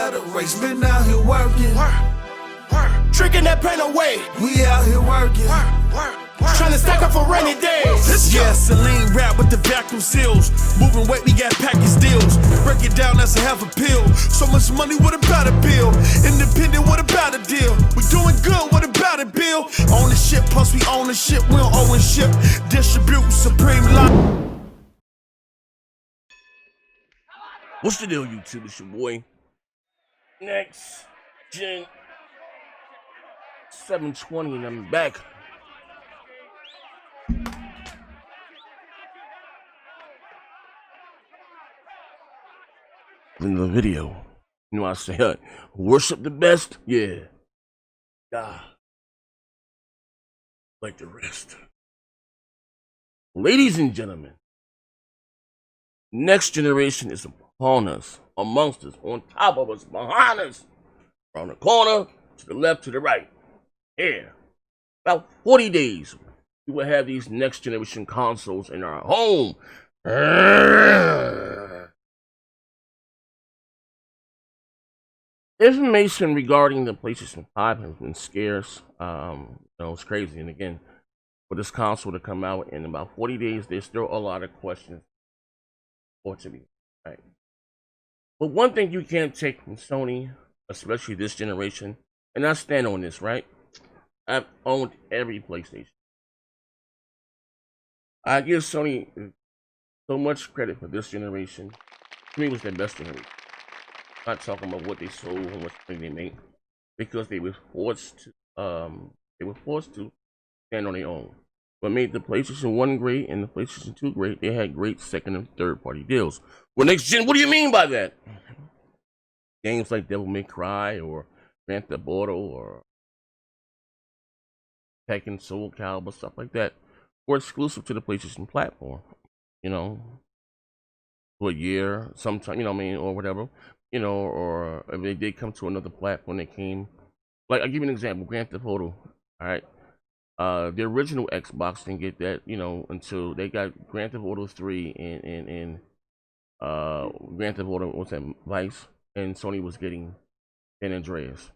got a race, been out here working. Drinking that pain away. We out here working. Trying to stack up for rainy days. Yeah, Celine rap with the vacuum seals. Moving weight, we got package deals. Break it down, that's a half a pill. So much money, what about a bill? Independent, what about a deal? We doing good, what about a bill? Own the shit, plus we own the shit. We don't own ship. Distribute supreme lot. What's the deal, YouTube? It's your boy, Next Gen 720, and I'm back. In the video, you know I say, worship the best, yeah. God, like the rest. Ladies and gentlemen, next generation is upon us, amongst us, on top of us, behind us, around the corner, to the left, to the right. Yeah. About 40 days, we will have these next generation consoles in our home. Information regarding the PlayStation 5 has been scarce. It's crazy. And again, for this console to come out in about 40 days, there's still a lot of questions for to be right. But one thing you can't take from Sony, especially this generation, and I stand on this, right? I've owned every PlayStation. I give Sony so much credit for this generation. To me, it was their best generation. I'm not talking about what they sold and what they made, because they were forced to stand on their own. What made the PlayStation 1 great and the PlayStation 2 great, they had great second and third party deals. Well, next gen, what do you mean by that? Games like Devil May Cry or Grand Theft Auto or Tekken, Soul Calibur, stuff like that, were exclusive to the PlayStation platform. For a year, sometime, or whatever. Or if they did come to another platform, they came. Like, I'll give you an example, Grand Theft Auto, alright? The original Xbox didn't get that, until they got Grand Theft Auto 3 and Grand Theft Auto, what's that, Vice, and Sony was getting San Andreas.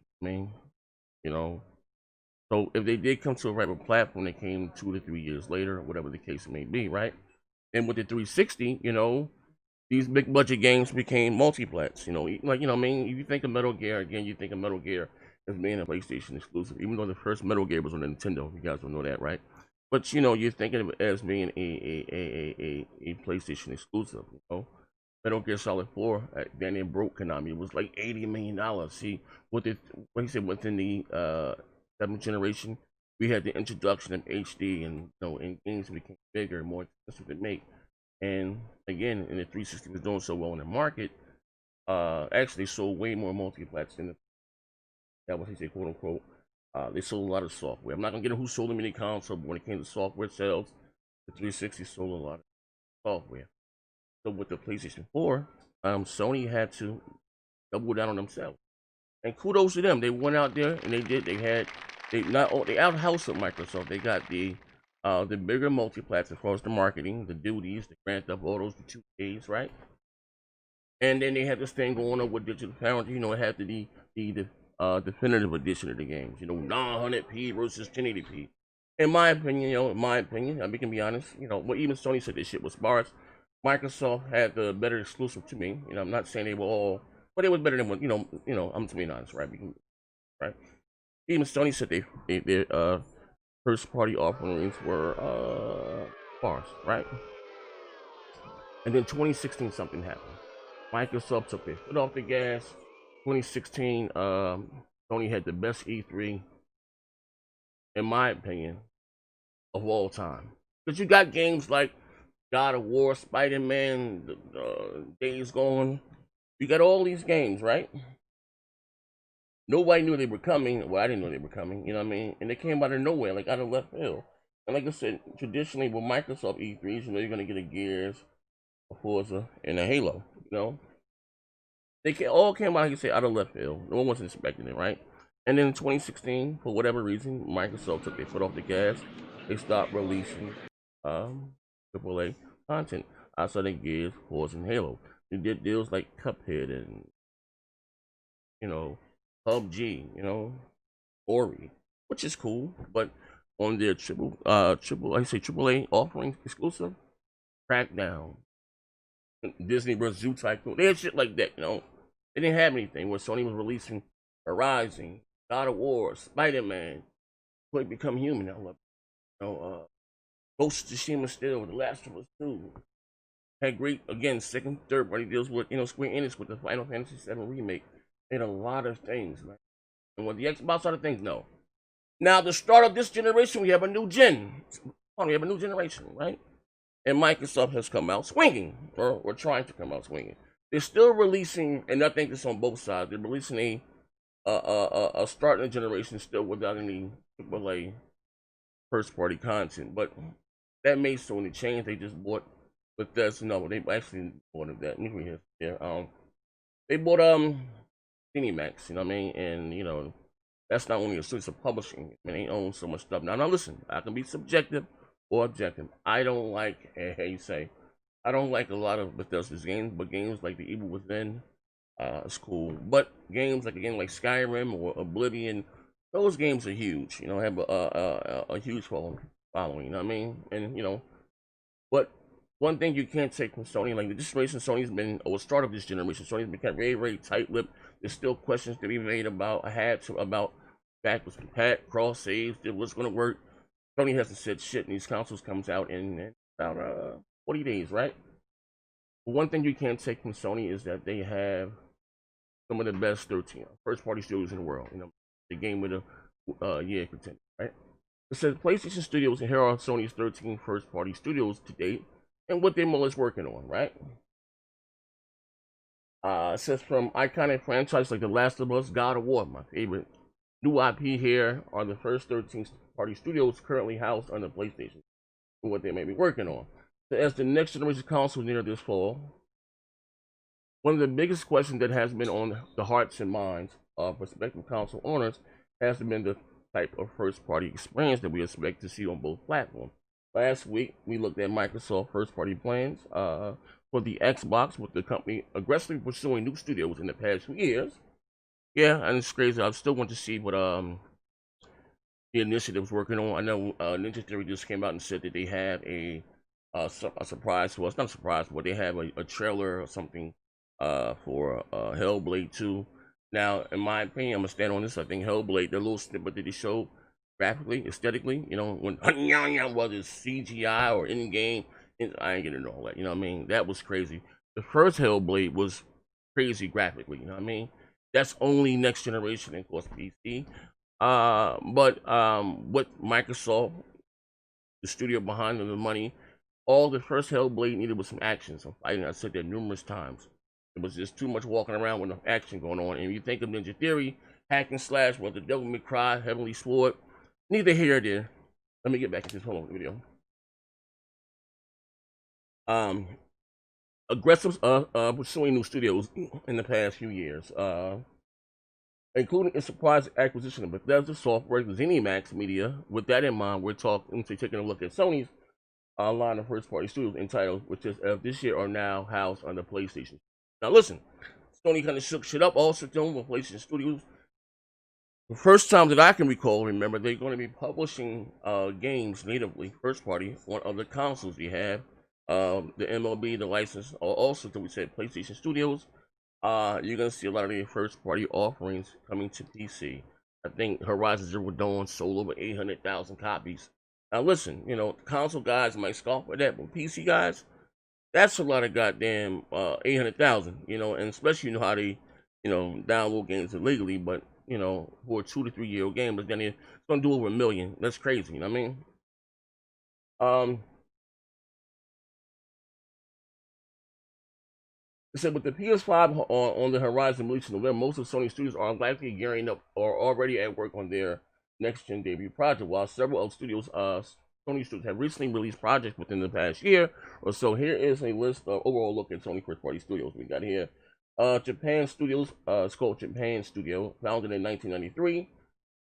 So if they did come to a regular platform, they came 2 to 3 years later, whatever the case may be, right? And with the 360, these big budget games became multiplats. If you think of Metal Gear, again, you think of Metal Gear as being a PlayStation exclusive, even though the first Metal Gear was on Nintendo. You guys don't know that, right? But you're thinking of it as being a PlayStation exclusive. Metal Gear Solid 4, then it broke Konami. It was like $80 million. See, what he said, within the 7th generation, we had the introduction of HD, and and games became bigger and more expensive to make. And again, and the 360 was doing so well in the market, actually sold way more multiplats than that was, he said, quote unquote. They sold a lot of software. I'm not gonna get into who sold them any console, but when it came to software sales, the 360 sold a lot of software. So with the PlayStation 4, Sony had to double down on themselves. And kudos to them. They went out there and they outhoused Microsoft. They got the bigger multiplats across the marketing, the duties, the Grand Theft Autos, the 2Ks, right? And then they had this thing going on with digital parity. It had to be the definitive edition of the games. 900p versus 1080p. In my opinion, I can be honest. Well, even Sony said this shit was sparse. Microsoft had the better exclusive to me. I'm not saying they were all, but it was better than what I'm just being honest, right? Right? Even Sony said their first party offerings were sparse, right? And then 2016 something happened. Microsoft took their foot off the gas. 2016, Sony had the best E3, in my opinion, of all time. Because you got games like God of War, Spider-Man, Days Gone. You got all these games, right? Nobody knew they were coming. Well, I didn't know they were coming, you know what I mean? And they came out of nowhere, like out of left field. And like I said, traditionally with Microsoft E3s, you're going to get a Gears, a Forza, and a Halo, They all came out, like I say, out of left field. No one was expecting it, right? And then in 2016, for whatever reason, Microsoft took their foot off the gas. They stopped releasing AAA content outside of Gears, Forza, and Halo. They did deals like Cuphead and you know, PUBG, you know, Ori, which is cool, but on their AAA offerings exclusive, Crackdown, Disney vs. Zoo Tycoon, they had shit like that, you know. They didn't have anything where Sony was releasing Horizon, God of War, Spider-Man, Quake Become Human, I love it. You know, Ghost of Tsushima still, The Last of Us 2. Had great, again, second, third party deals with, you know, Square Enix with the Final Fantasy VII remake. They had a lot of things, man. And with the Xbox side of things, no. Now, the start of this generation, we have a new gen. We have a new generation, right? And Microsoft has come out swinging, or trying to come out swinging. They're still releasing, and I think it's on both sides. They're releasing a start in the generation still without any AAA first party content. But that made Sony change. They just bought Bethesda. No, they actually bought that. They bought Cinemax. You know what I mean? And you know, that's not only a source of publishing. I mean, they own so much stuff. Now, listen. I can be subjective or objective. I don't like, I don't like a lot of Bethesda's games, but games like The Evil Within, it's cool. But games like Skyrim or Oblivion, those games are huge. You know, have a huge following. You know what I mean? And you know, but one thing you can't take from Sony, like this generation, Sony's been, or start of this generation, Sony's become very, very tight-lipped. There's still questions to be made about backwards compat, cross saves, what's going to work. Sony hasn't said shit, and these consoles comes out in about 40 days, right? But one thing you can't take from Sony is that they have some of the best first-party studios in the world. You know, the game with a year contender, right? It says PlayStation Studios, and here are Sony's 13 first-party studios to date, and what they're more or less working on, right? It says from iconic franchises like The Last of Us, God of War, my favorite. New IP here are the first 13-party studios currently housed under PlayStation, and what they may be working on. So as the next generation console near this fall, one of the biggest questions that has been on the hearts and minds of prospective console owners has been the type of first-party experience that we expect to see on both platforms. Last week, we looked at Microsoft first-party plans for the Xbox, with the company aggressively pursuing new studios in the past few years. Yeah, and it's crazy. I still want to see what the initiative's working on. I know Ninja Theory just came out and said that they have a surprise. Well, it's not a surprise, but they have a trailer or something for Hellblade 2. Now, in my opinion, I'm gonna stand on this. I think Hellblade, the little snippet that they showed graphically, aesthetically, you know, when whether it's CGI or in game, I ain't getting into all that. You know what I mean? That was crazy. The first Hellblade was crazy graphically. You know what I mean? That's only next generation, and of course PC. But what Microsoft, the studio behind them, the money, all the first Hellblade needed was some action, some fighting. I said that numerous times. It was just too much walking around with no action going on. And you think of Ninja Theory, hack and slash, the Devil May Cry, Heavenly Sword, neither here or there. Let me get back to this. Hold on, video. Aggressive pursuing new studios in the past few years, including a surprise acquisition of Bethesda Software, ZeniMax Media. With that in mind, we're taking a look at Sony's line of first-party studios entitled, which is this year are now housed under PlayStation. Now listen, Sony kind of shook shit up, also doing with PlayStation Studios. The first time that I can recall, remember, they're going to be publishing games natively, first-party, on other consoles they have. The MLB, the license, also, we said PlayStation Studios. You're going to see a lot of their first-party offerings coming to PC. I think Horizon Zero Dawn sold over 800,000 copies. Now listen, you know, console guys might scoff at that, but PC guys, that's a lot of goddamn 800,000, you know, and especially, you know, how they, you know, download games illegally, but, you know, for a 2 to 3 year old game, but then it's going to do over 1 million. That's crazy, you know what I mean? It said with the PS5 on the horizon release in November, most of Sony studios are likely gearing up or already at work on their next-gen debut project, while several of studios, Sony studios, have recently released projects within the past year or so. Here is a list of overall look at Sony first-party studios. We got here Japan Studios. It's called Japan Studio, founded in 1993.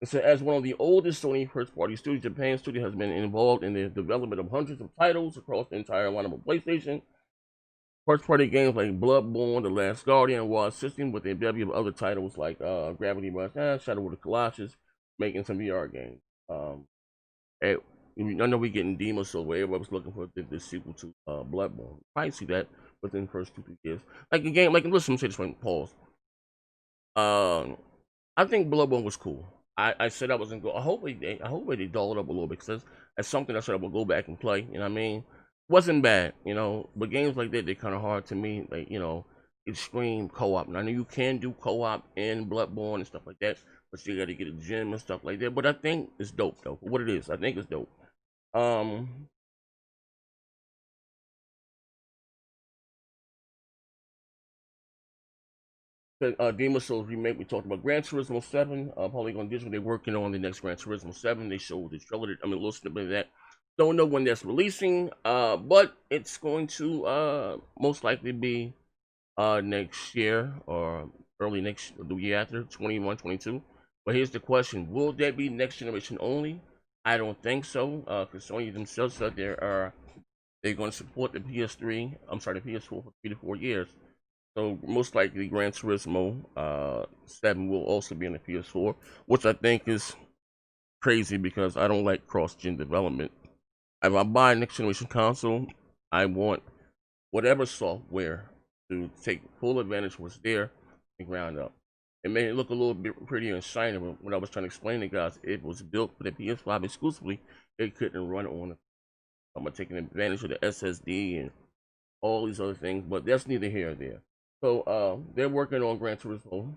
It said as one of the oldest Sony first-party studios, Japan Studio has been involved in the development of hundreds of titles across the entire lineup of PlayStation, First-party games like Bloodborne, The Last Guardian, while assisting with the development of other titles like Gravity Rush, Shadow of the Colossus, making some VR games. I know we're getting Demon Souls, where everybody was looking for the sequel to Bloodborne. Probably see that within the first 2-3 years. Like a game, like listen, say this one, pause. I think Bloodborne was cool. I said I wasn't go. I hope they doll it up a little bit because that's something I said I would go back and play. You know what I mean? Wasn't bad, you know. But games like that, they're kind of hard to me. Like, you know, extreme co-op. And I know you can do co-op in Bloodborne and stuff like that, but you got to get a gym and stuff like that. But I think it's dope though. For what it is, I think it's dope. The Demon Souls remake, we talked about Gran Turismo 7, Polygon Digital, they're working on the next Gran Turismo 7. They showed the trailer, I mean, a little snippet of that. Don't know when that's releasing, but it's going to most likely be next year or early the year after, 21, 22. But here's the question, will that be next generation only? I don't think so, because Sony themselves said they're going to support the PS3, I'm sorry, the PS4 for 3 to 4 years. So most likely Gran Turismo 7 will also be on the PS4, which I think is crazy because I don't like cross-gen development. If I buy a next generation console, I want whatever software to take full advantage of what's there and ground up. It made it look a little bit prettier and shinier, but when I was trying to explain to guys, it was built for the PS5 exclusively. It couldn't run on it. I'm taking advantage of the SSD and all these other things, but that's neither here nor there. So they're working on Gran Turismo.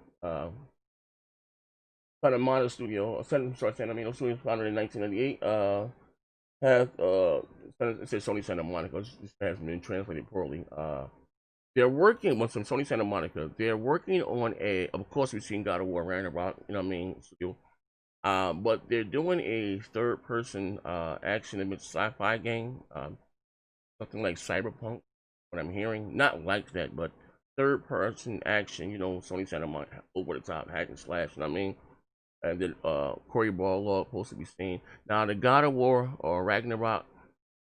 Santa Monica Studio, Santa Monica Studio, founded in 1998. It says Sony Santa Monica. This has been translated poorly. They're working with some Sony Santa Monica. They're working on of course, we've seen God of War Ragnarok, you know what I mean? Studio. But they're doing a third-person action image sci-fi game, something like Cyberpunk. What I'm hearing, not like that, but third-person action. You know, Sony Santa Monica, over-the-top hack and slash. You know what I mean? And then Corey Barlog supposed to be seen. Now the God of War or Ragnarok,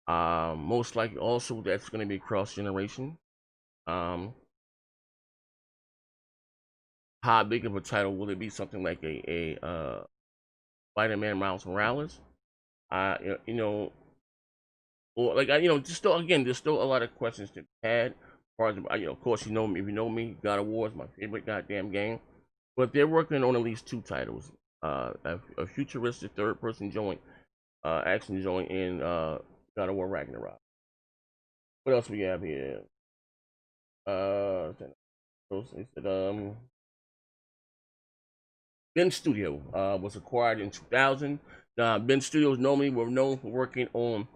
most likely also that's going to be cross-generation. How big of a title will it be? Something like a Spider-Man Miles Morales? You know, or like you know, just still again, there's still a lot of questions to be had. As far as you know, of course, you know me. If you know me, God of War is my favorite goddamn game. But they're working on at least 2 titles: a futuristic third-person joint, action joint in God of War Ragnarok. What else we have here? Ben Studio was acquired in 2000. Ben Studios normally were known for working on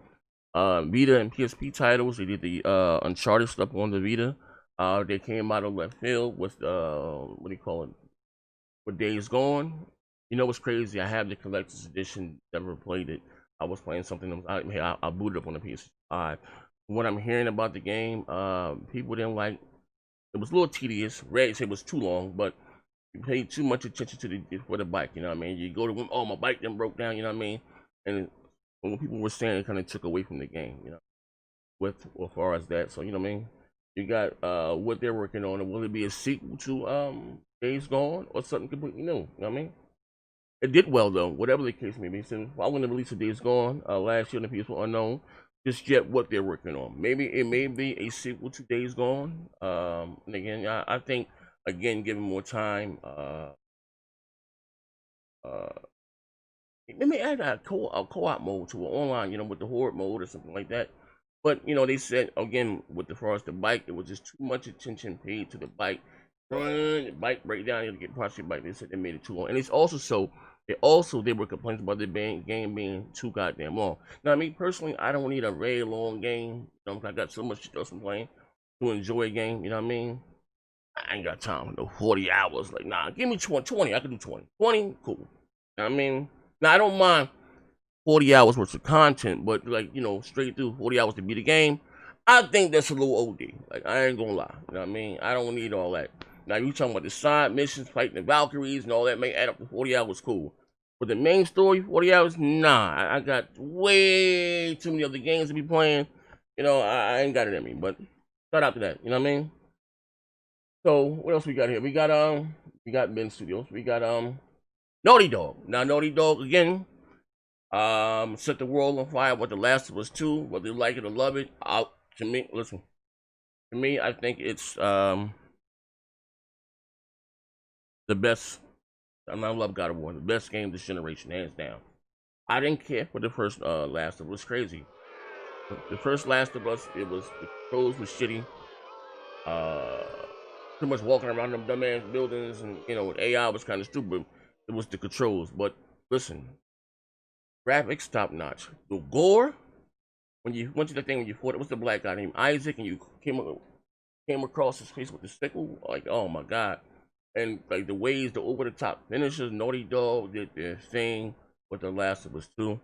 Vita and PSP titles. They did the Uncharted stuff on the Vita. They came out of left field with what do you call it? With Days Gone. You know what's crazy? I have the collector's edition. Never played it. I was playing something. I booted up on the PS5. What I'm hearing about the game, people didn't like. It was a little tedious. Red said it was too long, but you paid too much attention to the bike. You know what I mean? You go to oh, my bike then broke down. You know what I mean? And when people were saying, it kind of took away from the game. You know, with as far as that. So you know what I mean? You got what they're working on, and will it be a sequel to Days Gone or something completely new? You know what I mean? It did well though, whatever the case may be. So following the release of Days Gone last year on the PS4 unknown, just yet what they're working on. Maybe it may be a sequel to Days Gone. And again, I think again, given more time, they may add a co-op mode to it online, you know, with the horde mode or something like that. But you know, they said again with the far as the bike, it was just too much attention paid to the bike. Run, bike break down, you have to get parts of your bike. They said they made it too long, and it's also so. They were complaining about the game being too goddamn long. Now, I mean personally, I don't need a very long game. You know, I got so much stuff I'm playing to enjoy a game. You know what I mean? I ain't got time for no 40 hours. Like, nah, give me 20. I can do 20. 20, cool. You know what I mean? Now, I don't mind 40 hours worth of content, but like, you know, straight through 40 hours to beat a game, I think that's a little OD. Like, I ain't gonna lie. You know what I mean? I don't need all that. Now, you talking about the side missions, fighting the Valkyries and all that may add up to 40 hours, cool. But the main story, 40 hours, nah. I got way too many other games to be playing. You know, I ain't got it in me. But Shout out to that. You know what I mean? So what else we got here? We got Ben Studios. We got Naughty Dog. Now Naughty Dog again. Set the world on fire with The Last of Us 2, whether you like it or love it. To me, listen. To me, I think it's the best. I love God of War, the best game this generation, hands down. I didn't care for the first Last of Us. It was crazy. The first Last of Us, the controls was shitty. Pretty much walking around them dumbass buildings, and AI was kind of stupid. It was the controls, but listen, graphics top notch. The gore, when you went to the thing when you fought, it was the black guy named Isaac, and you came across his face with the sickle, like, oh my god. And like the ways, the over the top finishes, Naughty Dog did their thing with The Last of Us 2.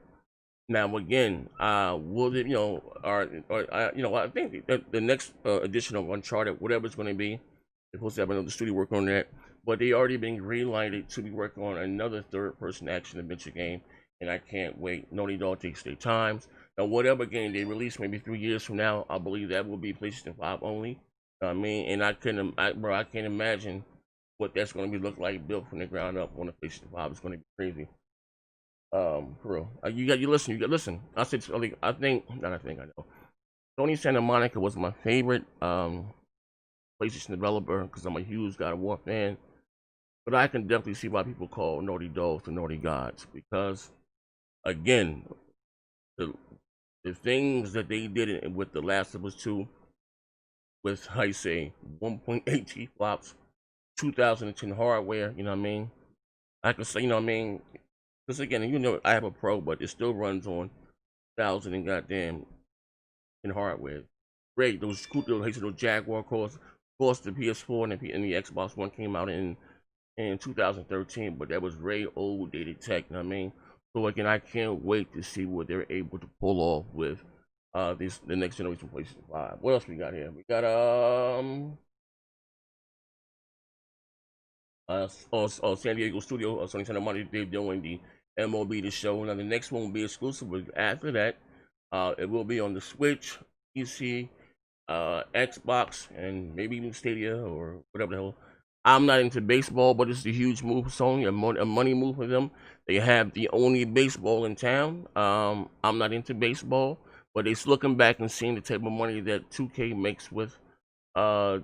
Now again, will it, I think the next edition of Uncharted, whatever it's going to be, they're supposed to have another studio working on that, but they already been greenlighted to be working on another third-person action adventure game, and I can't wait. Naughty Dog takes their times. Now, whatever game they release, maybe 3 years from now, I believe that will be PlayStation 5 only. I mean, and I can't imagine what that's going to be look like built from the ground up on the PlayStation 5. It's going to be crazy. For real. You listen. I know. Sony Santa Monica was my favorite PlayStation developer because I'm a huge God of War fan. But I can definitely see why people call Naughty Dogs the Naughty Gods, because again, the things that they did with The Last of Us 2, with, how you say, 1.8 T flops, 2010 hardware, you know what I mean? I can say, you know what I mean? Because again, I have a Pro, but it still runs on 1,000 and goddamn in hardware. Great, those Jaguar cores, of course, the PS4 and the Xbox One came out in 2013, but that was very old dated tech, you know what I mean? So again, I can't wait to see what they're able to pull off with the next generation PlayStation 5. What else we got here? We got San Diego studio, Sony Santa Monica, they're doing the MLB The Show. Now the next one will be exclusive, but after that, it will be on the Switch, PC, Xbox, and maybe even Stadia or whatever the hell. I'm not into baseball, but it's a huge move for Sony, a money move for them. They have the only baseball in town. I'm not into baseball, but it's looking back and seeing the type of money that 2K makes with with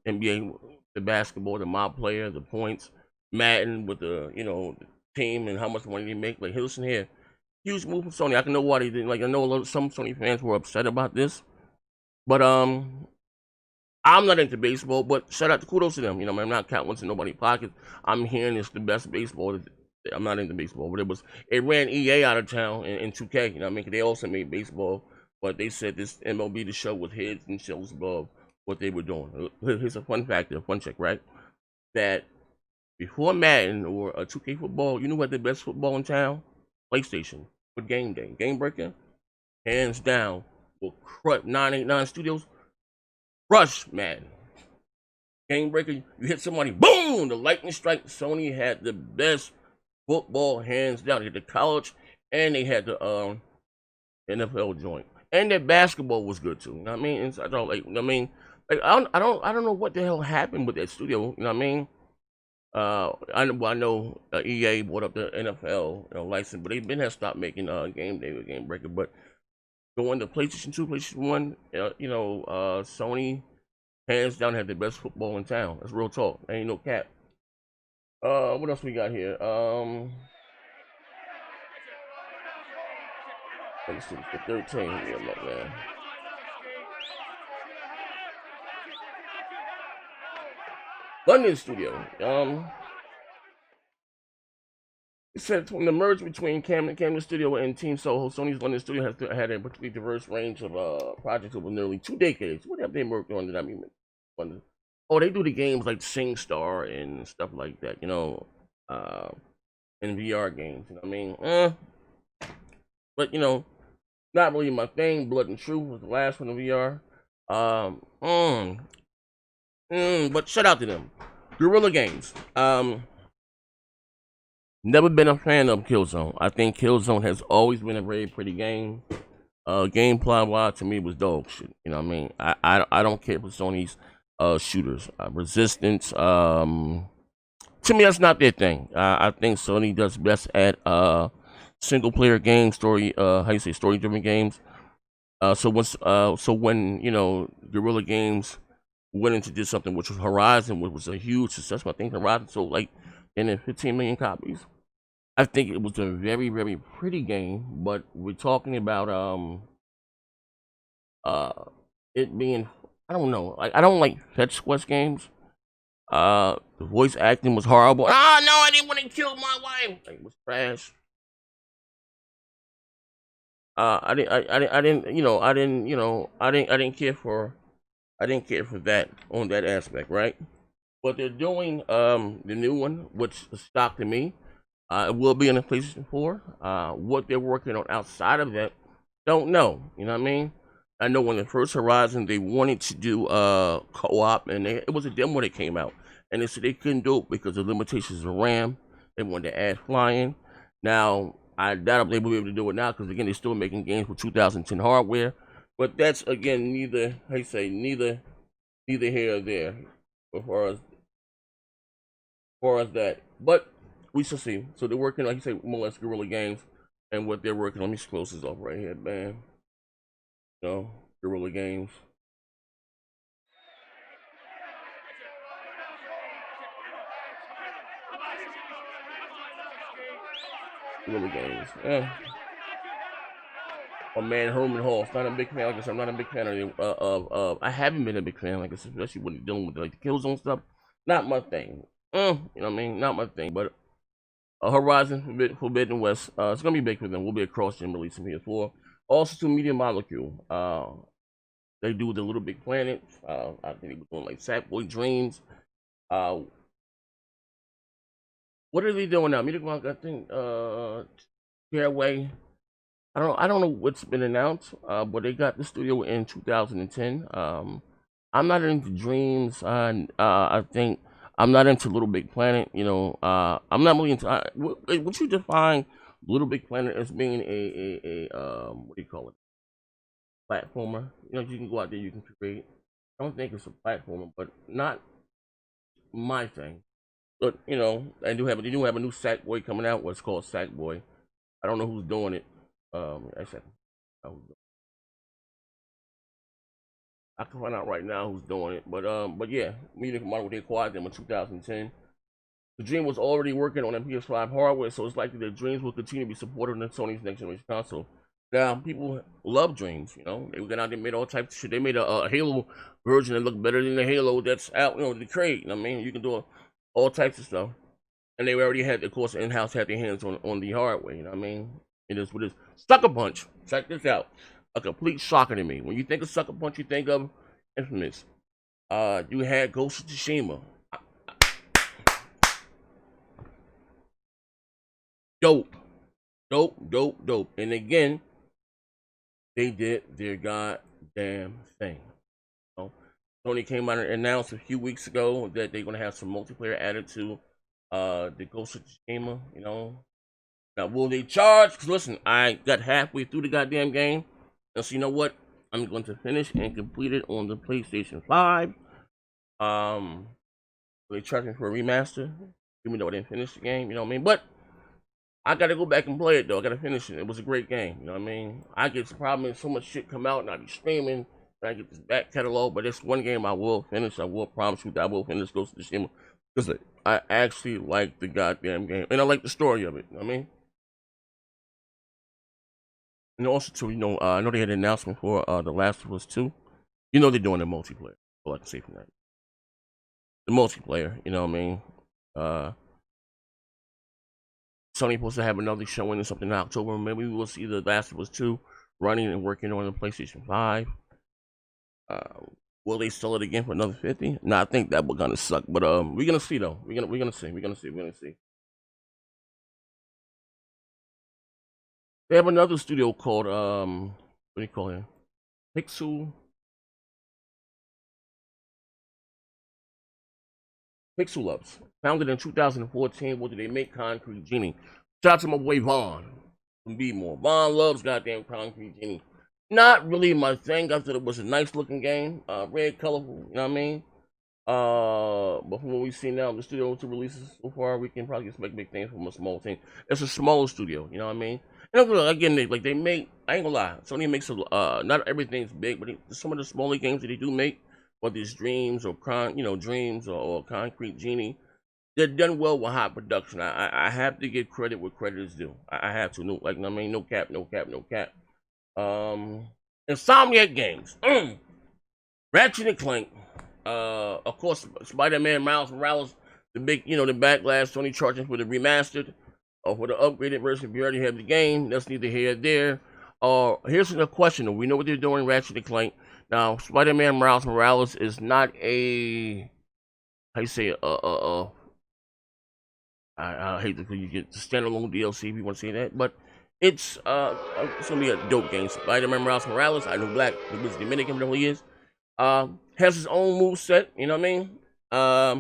NBA, the basketball, the mob player, the points, Madden with the the team and how much money they make. Like, hey, listen here, huge move from Sony. I can know why they didn't. Like, I know some Sony fans were upset about this, but I'm not into baseball. But shout out to kudos to them. I'm not counting what's in nobody's pocket. I'm hearing it's the best baseball. I'm not into baseball, but it ran EA out of town in 2K. You know what I mean? 'Cause they also made baseball, but they said this MLB The Show was heads and shoulders above what they were doing. Here's a fun fact, a fun check, right? That before Madden or a 2K football, you know what the best football in town? PlayStation with Game Day, Game Breaker, hands down. Will 989 Studios crush Madden. Game Breaker, you hit somebody, boom, the lightning strike. Sony had the best football hands down. They had the college and they had the NFL joint, and their basketball was good too. You know what I mean? And so I don't know what the hell happened with that studio. You know what I mean? I know EA bought up the NFL license, but they've been have stopped making Game Day with Game Breaker. But going to PlayStation 2, PlayStation 1, Sony hands down had the best football in town. That's real talk. Ain't no cap. What else we got here? Let's see, the 13 here, man. London studio. It said when the merge between Camden Studio and Team Soho, Sony's London studio has had a particularly diverse range of projects over nearly 2 decades. What have they worked on that I mean? Oh, they do the games like SingStar and stuff like that, and VR games. You know what I mean? But not really my thing. Blood and Truth was the last one in VR. But shout out to them. Guerrilla Games. Never been a fan of KILLZONE. I think KILLZONE has always been a very pretty game. Gameplay wise, to me, it was dog shit. You know what I mean? I don't care for Sony's shooters. Resistance. To me, that's not their thing. I think Sony does best at single player games, story. How you say, story driven games. So when you know Guerrilla Games went into did something which was Horizon, which was a huge success. I think Horizon sold like 15 million copies. I think it was a very, very pretty game, but we're talking about it being, I don't know, like I don't like fetch quest games. The voice acting was horrible. Ah, no, I didn't want to kill my wife. Like, it was trash. I didn't, you know, I didn't, you know, I didn't care for, I didn't care for that on that aspect, right? But they're doing the new one, which is shock to me. It will be on the PlayStation 4. What they're working on outside of that, don't know. You know what I mean? I know when the first Horizon they wanted to do co-op, and it was a demo that came out, and they said they couldn't do it because of limitations of RAM. They wanted to add flying. Now I doubt if they will be able to do it now because again they're still making games with 2010 hardware. But that's again neither, how you say, neither here or there as far as that. But we shall see. So they're working, like you say, more or less Guerrilla Games, and what they're working on. Let me close this off right here, man. You know, Guerrilla Games. Guerrilla Games. Yeah. Oh man, Herman Hall. Not a big fan. Like I said, I'm not a big fan of. I haven't been a big fan, like I said, especially when you're dealing with like the KILLZONE stuff. Not my thing. You know what I mean? Not my thing. But Horizon Forbidden West. It's gonna be big for them. We'll be a cross-gen release from PS4. Also to Media Molecule. They do the Little Big Planet. I think they were doing like Sackboy Dreams. What are they doing now? Media Molecule, I think. Fairway. I don't know what's been announced. But they got the studio in 2010. I'm not into Dreams. I think I'm not into Little Big Planet. You know, I'm not really into. Would you define Little Big Planet as being a what do you call it? Platformer. You know, you can go out there, you can create. I don't think it's a platformer, but not my thing. But you know, they do have a new Sackboy coming out. What's called Sackboy. I don't know who's doing it. I can find out right now who's doing it. But yeah, Media Model, they acquired them in 2010. The Dream was already working on a PS5 hardware, so it's likely that Dreams will continue to be supported on Sony's next generation console. Now, people love Dreams, you know. They went out, they made all types of shit. They made a Halo version that looked better than the Halo that's out, you know, the crate. You know what I mean? You can do all types of stuff. And they already had, of course, in-house had their hands on the hardware, you know what I mean? It is what it is. Sucker Punch. Check this out. A complete shocker to me. When you think of Sucker Punch, you think of Infamous. You had Ghost of Tsushima. Dope. And again, they did their goddamn thing. You know? Sony came out and announced a few weeks ago that they're gonna have some multiplayer added to the Ghost of Tsushima, you know. Now will they charge? Cause listen, I got halfway through the goddamn game. And so you know what? I'm going to finish and complete it on the PlayStation 5. They charged me for a remaster. Even though I didn't finish the game, you know what I mean? But I gotta go back and play it though. I gotta finish it. It was a great game. You know what I mean? I get probably so much shit come out and I be streaming. And I get this back catalog, but it's one game I will finish. I will promise you that I will finish Ghost of Tsushima because I actually like the goddamn game and I like the story of it. You know what I mean? And also too, you know, I know they had an announcement for The Last of Us 2. You know they're doing the multiplayer. All I can say from that. The multiplayer. You know what I mean? Sony supposed to have another showing or something in October. Maybe we will see The Last of Us 2 running and working on the PlayStation 5. Will they sell it again for another 50? No, I think that would gonna suck. But we're gonna see though. We're gonna see. They have another studio called what do you call it? Pixel Ups. Founded in 2014, what did they make? Concrete Genie. Shout out to my boy Vaughn from Be More. Vaughn loves goddamn Concrete Genie. Not really my thing. I thought it was a nice looking game, red, colorful. You know what I mean? But from what we see now, the studio to releases so far, we can probably expect big things from a small team. It's a smaller studio, you know what I mean? And again, they make. I ain't gonna lie, Sony makes not everything's big, but some of the smaller games that they do make, whether it's Dreams or Dreams or Concrete Genie, they're done well with high production. I have to give credit where credit is due. I have to. No, like I mean, no cap, no cap, no cap. Insomniac Games, Ratchet and Clank. Of course, Spider-Man Miles Morales, the big, the backlash, Sony charging for the remastered or for the upgraded version. If you already have the game, that's neither here nor there. Here's the question: we know what they're doing, Ratchet and Clank. Now, Spider-Man Miles Morales is not a, how you say it, I hate to you get the standalone DLC if you want to say that, but it's gonna be a dope game. Spider-Man Miles Morales, I know Black, the Dominican, whatever he is. Has his own move set, you know what I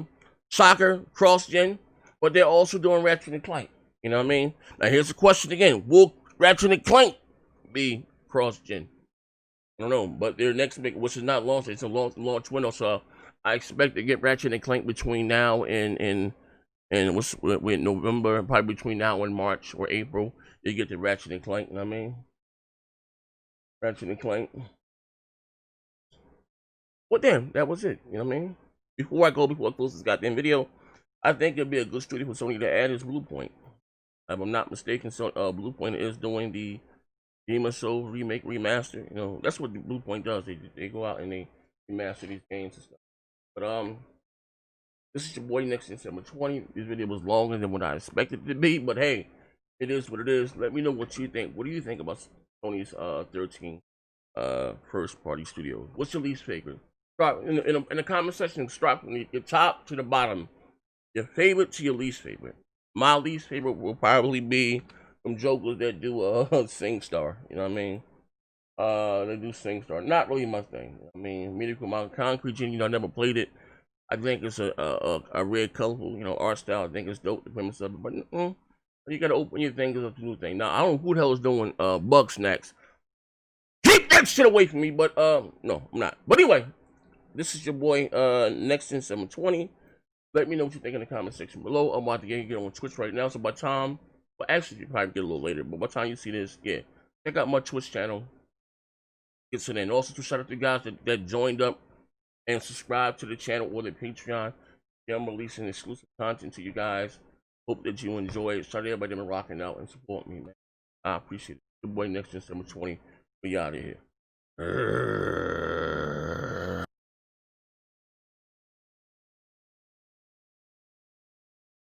mean? Soccer, cross-gen, but they're also doing Ratchet and Clank, you know what I mean? Now here's the question again, will Ratchet and Clank be cross-gen? I don't know, but their next big, which is not launched, it's a launch window, so I expect to get Ratchet and Clank between now and we're in November, probably between now and March or April, you get the Ratchet and Clank, you know what I mean? Ratchet and Clank. Well, damn, that was it. You know what I mean? Before I close this goddamn video, I think it'd be a good studio for Sony to add is Bluepoint. If I'm not mistaken, so Bluepoint is doing the Demon Soul remake remaster. You know, that's what the Bluepoint does. They go out and they remaster these games and stuff. But this is your boy Next December 20. This video was longer than what I expected it to be, but hey, it is what it is. Let me know what you think. What do you think about Sony's 13 first party studios? What's your least favorite? Drop in the comment section. Drop from your top to the bottom, your favorite to your least favorite. My least favorite will probably be some jokers that do SingStar. You know what I mean? They do SingStar. Not really my thing. I mean, Miracle Mountain Concrete Genie, I never played it. I think it's a red, colorful, art style. I think it's dope, the premise of it. But you gotta open your fingers up to new thing. Now I don't know who the hell is doing bug snacks. Keep that shit away from me. But no, I'm not. But anyway. This is your boy, Next in 720. Let me know what you think in the comment section below. I'm about to get on Twitch right now, so by the time, well, actually, you probably get a little later, but by the time you see this, yeah, check out my Twitch channel. Get to that. Also, to shout out to the guys that joined up and subscribed to the channel or the Patreon. Yeah, I'm releasing exclusive content to you guys. Hope that you enjoy it. Shout out to everybody that's been rocking out and support me, man. I appreciate it. Your boy, Next in 720. We out of here.